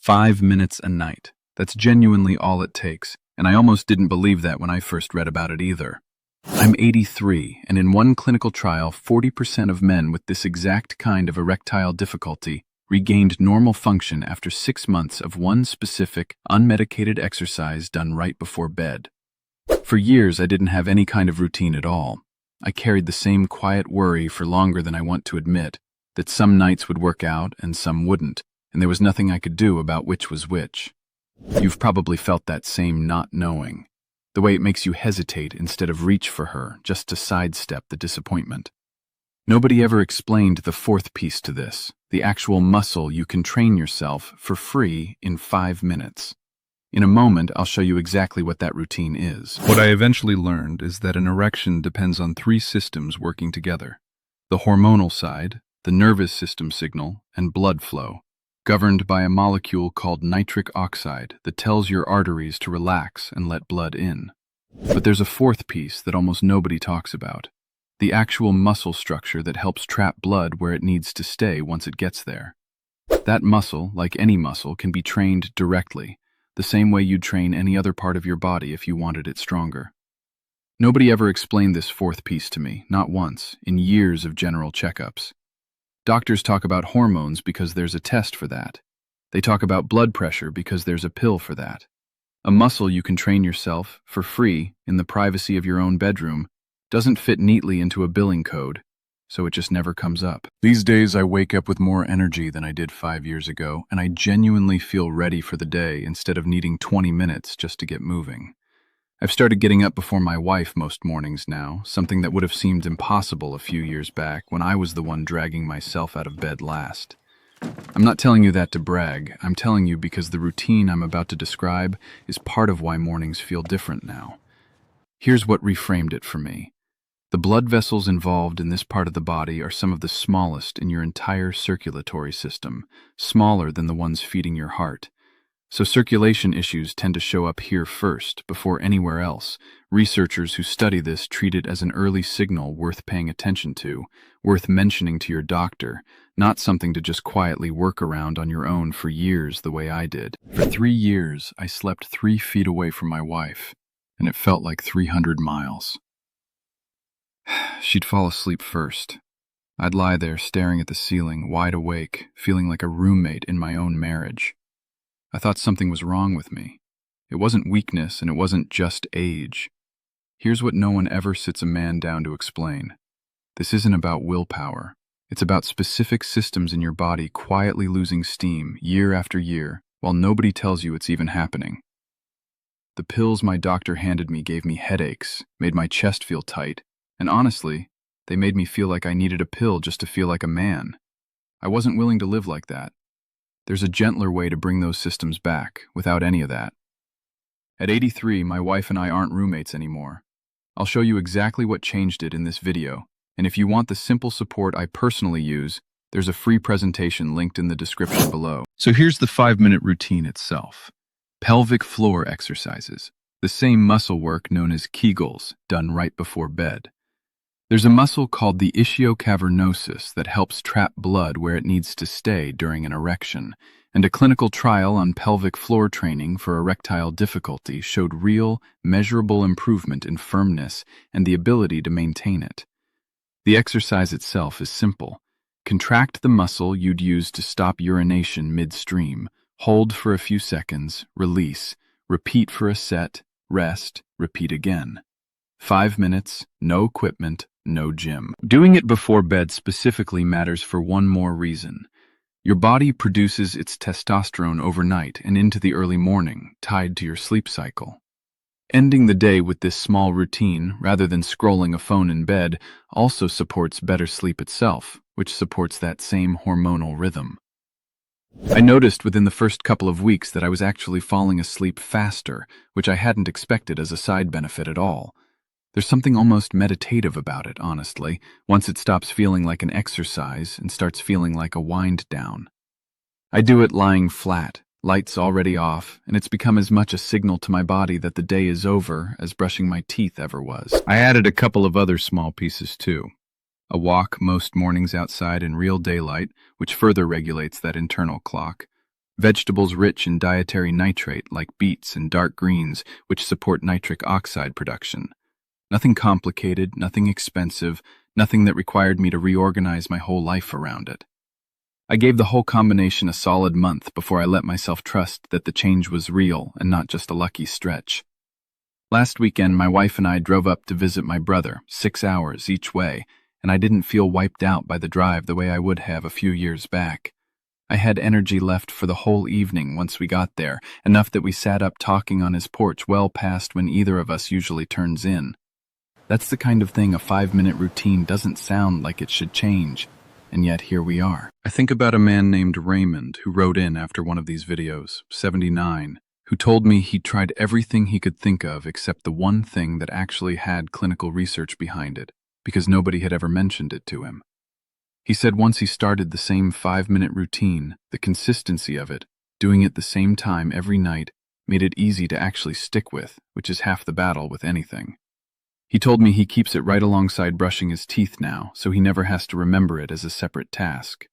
5 minutes a night. That's genuinely all it takes, and I almost didn't believe that when I first read about it either. I'm 83, and in one clinical trial, 40% of men with this exact kind of erectile difficulty regained normal function after 6 months of one specific, unmedicated exercise done right before bed. For years, I didn't have any kind of routine at all. I carried the same quiet worry for longer than I want to admit, that some nights would work out and some wouldn't, and there was nothing I could do about which was which. You've probably felt that same not knowing, the way it makes you hesitate instead of reach for her, just to sidestep the disappointment. Nobody ever explained the fourth piece to this, the actual muscle you can train yourself for free in 5 minutes. In a moment, I'll show you exactly what that routine is. What I eventually learned is that an erection depends on 3 systems working together: the hormonal side, the nervous system signal, and blood flow, governed by a molecule called nitric oxide that tells your arteries to relax and let blood in. But there's a fourth piece that almost nobody talks about: the actual muscle structure that helps trap blood where it needs to stay once it gets there. That muscle, like any muscle, can be trained directly, the same way you'd train any other part of your body if you wanted it stronger. Nobody ever explained this fourth piece to me, not once, in years of general checkups. Doctors talk about hormones because there's a test for that. They talk about blood pressure because there's a pill for that. A muscle you can train yourself, for free, in the privacy of your own bedroom, doesn't fit neatly into a billing code, so it just never comes up. These days I wake up with more energy than I did 5 years ago, and I genuinely feel ready for the day instead of needing 20 minutes just to get moving. I've started getting up before my wife most mornings now, something that would have seemed impossible a few years back when I was the one dragging myself out of bed last. I'm not telling you that to brag. I'm telling you because the routine I'm about to describe is part of why mornings feel different now. Here's what reframed it for me. The blood vessels involved in this part of the body are some of the smallest in your entire circulatory system, smaller than the ones feeding your heart. So circulation issues tend to show up here first, before anywhere else. Researchers who study this treat it as an early signal worth paying attention to, worth mentioning to your doctor, not something to just quietly work around on your own for years the way I did. For 3 years, I slept 3 feet away from my wife, and it felt like 300 miles. She'd fall asleep first. I'd lie there staring at the ceiling, wide awake, feeling like a roommate in my own marriage. I thought something was wrong with me. It wasn't weakness, and it wasn't just age. Here's what no one ever sits a man down to explain. This isn't about willpower. It's about specific systems in your body quietly losing steam year after year, while nobody tells you it's even happening. The pills my doctor handed me gave me headaches, made my chest feel tight, and honestly, they made me feel like I needed a pill just to feel like a man. I wasn't willing to live like that. There's a gentler way to bring those systems back, without any of that. At 83, my wife and I aren't roommates anymore. I'll show you exactly what changed it in this video, and if you want the simple support I personally use, there's a free presentation linked in the description below. So here's the 5-minute routine itself. Pelvic floor exercises, the same muscle work known as Kegels, done right before bed. There's a muscle called the ischiocavernosus that helps trap blood where it needs to stay during an erection, and a clinical trial on pelvic floor training for erectile difficulty showed real, measurable improvement in firmness and the ability to maintain it. The exercise itself is simple. Contract the muscle you'd use to stop urination midstream, hold for a few seconds, release, repeat for a set, rest, repeat again. 5 minutes, no equipment, no gym. Doing it before bed specifically matters for one more reason. Your body produces its testosterone overnight and into the early morning, tied to your sleep cycle. Ending the day with this small routine, rather than scrolling a phone in bed, also supports better sleep itself, which supports that same hormonal rhythm. I noticed within the first couple of weeks that I was actually falling asleep faster, which I hadn't expected as a side benefit at all. There's something almost meditative about it, honestly, once it stops feeling like an exercise and starts feeling like a wind down. I do it lying flat, lights already off, and it's become as much a signal to my body that the day is over as brushing my teeth ever was. I added a couple of other small pieces too. A walk most mornings outside in real daylight, which further regulates that internal clock. Vegetables rich in dietary nitrate like beets and dark greens, which support nitric oxide production. Nothing complicated, nothing expensive, nothing that required me to reorganize my whole life around it. I gave the whole combination a solid month before I let myself trust that the change was real and not just a lucky stretch. Last weekend, my wife and I drove up to visit my brother, 6 hours each way, and I didn't feel wiped out by the drive the way I would have a few years back. I had energy left for the whole evening once we got there, enough that we sat up talking on his porch well past when either of us usually turns in. That's the kind of thing a 5-minute routine doesn't sound like it should change, and yet here we are. I think about a man named Raymond who wrote in after one of these videos, 79, who told me he'd tried everything he could think of except the one thing that actually had clinical research behind it, because nobody had ever mentioned it to him. He said once he started the same 5-minute routine, the consistency of it, doing it the same time every night, made it easy to actually stick with, which is half the battle with anything. He told me he keeps it right alongside brushing his teeth now, so he never has to remember it as a separate task.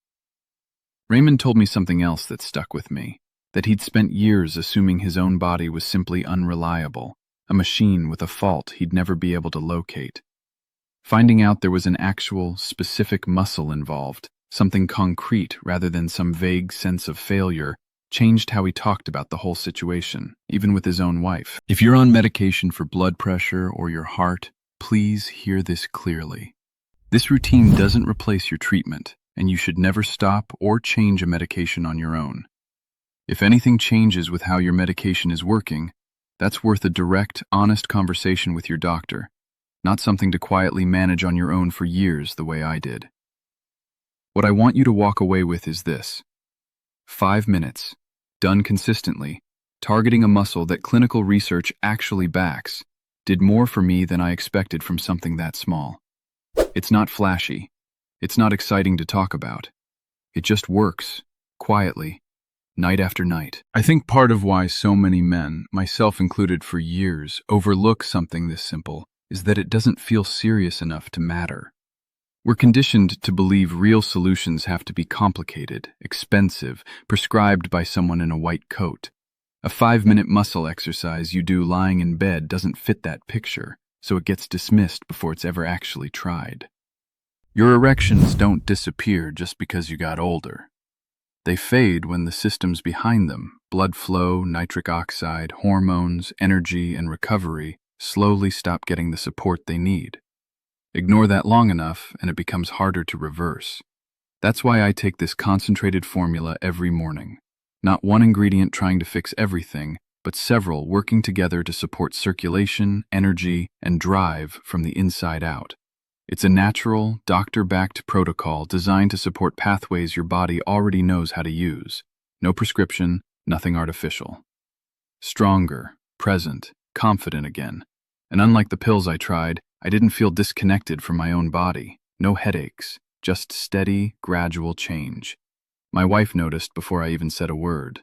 Raymond told me something else that stuck with me, that he'd spent years assuming his own body was simply unreliable, a machine with a fault he'd never be able to locate. Finding out there was an actual, specific muscle involved, something concrete rather than some vague sense of failure, changed how he talked about the whole situation, even with his own wife. If you're on medication for blood pressure or your heart, please hear this clearly. This routine doesn't replace your treatment, and you should never stop or change a medication on your own. If anything changes with how your medication is working, that's worth a direct, honest conversation with your doctor, not something to quietly manage on your own for years the way I did. What I want you to walk away with is this: 5 minutes, done consistently, targeting a muscle that clinical research actually backs, did more for me than I expected from something that small. It's not flashy. It's not exciting to talk about. It just works, quietly, night after night. I think part of why so many men, myself included for years, overlook something this simple is that it doesn't feel serious enough to matter. We're conditioned to believe real solutions have to be complicated, expensive, prescribed by someone in a white coat. A 5-minute muscle exercise you do lying in bed doesn't fit that picture, so it gets dismissed before it's ever actually tried. Your erections don't disappear just because you got older. They fade when the systems behind them, blood flow, nitric oxide, hormones, energy, and recovery, slowly stop getting the support they need. Ignore that long enough, and it becomes harder to reverse. That's why I take this concentrated formula every morning. Not one ingredient trying to fix everything, but several working together to support circulation, energy, and drive from the inside out. It's a natural, doctor-backed protocol designed to support pathways your body already knows how to use. No prescription, nothing artificial. Stronger, present, confident again. And unlike the pills I tried, I didn't feel disconnected from my own body. No headaches, just steady, gradual change. My wife noticed before I even said a word.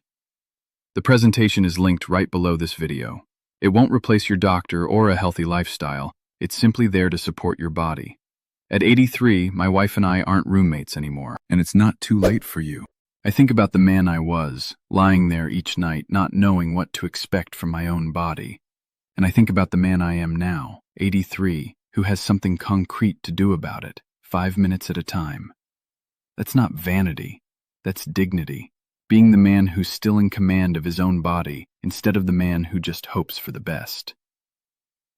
The presentation is linked right below this video. It won't replace your doctor or a healthy lifestyle. It's simply there to support your body. At 83, my wife and I aren't roommates anymore, and it's not too late for you. I think about the man I was, lying there each night, not knowing what to expect from my own body. And I think about the man I am now, 83, who has something concrete to do about it, 5 minutes at a time. That's not vanity. That's dignity. Being the man who's still in command of his own body, instead of the man who just hopes for the best.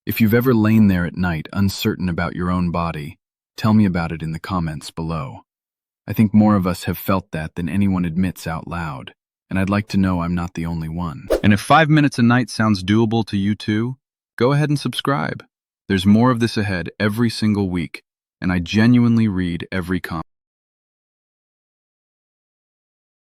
If you've ever lain there at night uncertain about your own body, tell me about it in the comments below. I think more of us have felt that than anyone admits out loud, and I'd like to know I'm not the only one. And if 5 minutes a night sounds doable to you too, go ahead and subscribe. There's more of this ahead every single week, and I genuinely read every comment.